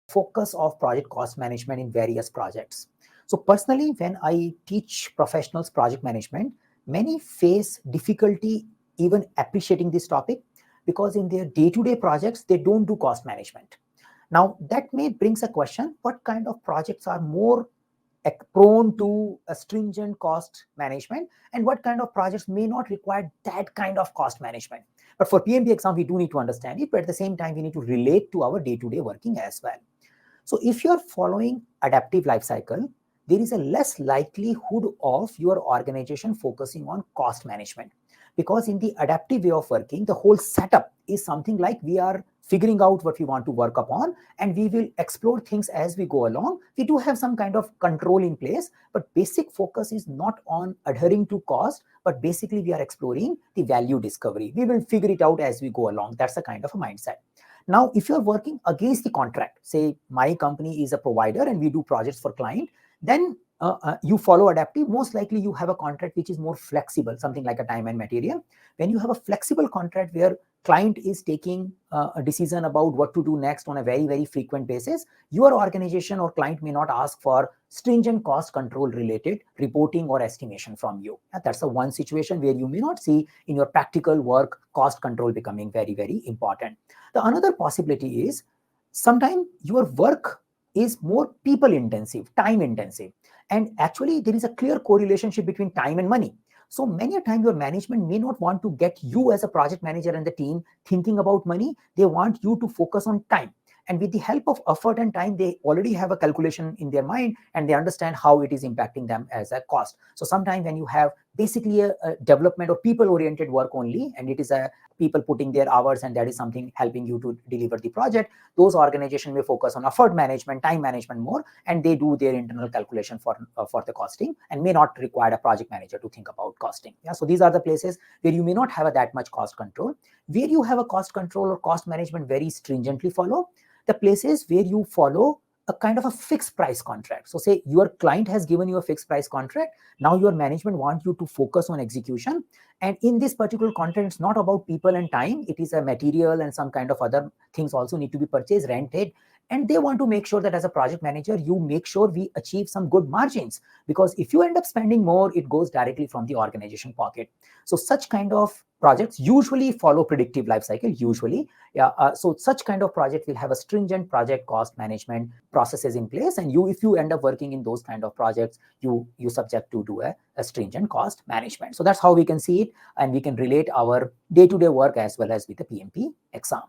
focus of project cost management in various projects. So personally, when I teach professionals project management, many face difficulty even appreciating this topic because in their day-to-day projects, they don't do cost management. Now, that may brings a question, what kind of projects are more prone to a stringent cost management and what kind of projects may not require that kind of cost management? But for PMP exam, we do need to understand it, but at the same time, we need to relate to our day-to-day working as well. So if you're following adaptive life cycle, there is a less likelihood of your organization focusing on cost management. Because in the adaptive way of working, the whole setup is something like we are figuring out what we want to work upon and we will explore things as we go along. We do have some kind of control in place, but basic focus is not on adhering to cost, but basically we are exploring the value discovery. We will figure it out as we go along. That's a kind of a mindset. Now, if you're working against the contract, say my company is a provider and we do projects for client, then you follow adaptive, most likely you have a contract which is more flexible, something like a time and material. When you have a flexible contract where client is taking a decision about what to do next on a very, very frequent basis, your organization or client may not ask for stringent cost control related reporting or estimation from you. And that's the one situation where you may not see in your practical work cost control becoming very, very important. The another possibility is sometimes your work is more people intensive, time intensive. And actually there is a clear correlation between time and money. So many a time your management may not want to get you as a project manager and the team thinking about money. They want you to focus on time. And with the help of effort and time, they already have a calculation in their mind and they understand how it is impacting them as a cost. So sometimes when you have basically a development or people-oriented work only, and it is a people putting their hours and that is something helping you to deliver the project, those organizations may focus on effort management, time management more, and they do their internal calculation for the costing and may not require a project manager to think about costing. Yeah, so these are the places where you may not have that much cost control. Where you have a cost control or cost management very stringently follow, the places where you follow a kind of a fixed price contract. So say your client has given you a fixed price contract. Now your management wants you to focus on execution. And in this particular contract, it's not about people and time. It is a material and some kind of other things also need to be purchased, rented. And they want to make sure that as a project manager, you make sure we achieve some good margins. Because if you end up spending more, it goes directly from the organization pocket. So such kind of projects usually follow predictive life cycle, usually. So such kind of project will have a stringent project cost management processes in place. And if you end up working in those kind of projects, you subject to do a stringent cost management. So that's how we can see it. And we can relate our day-to-day work as well as with the PMP exam.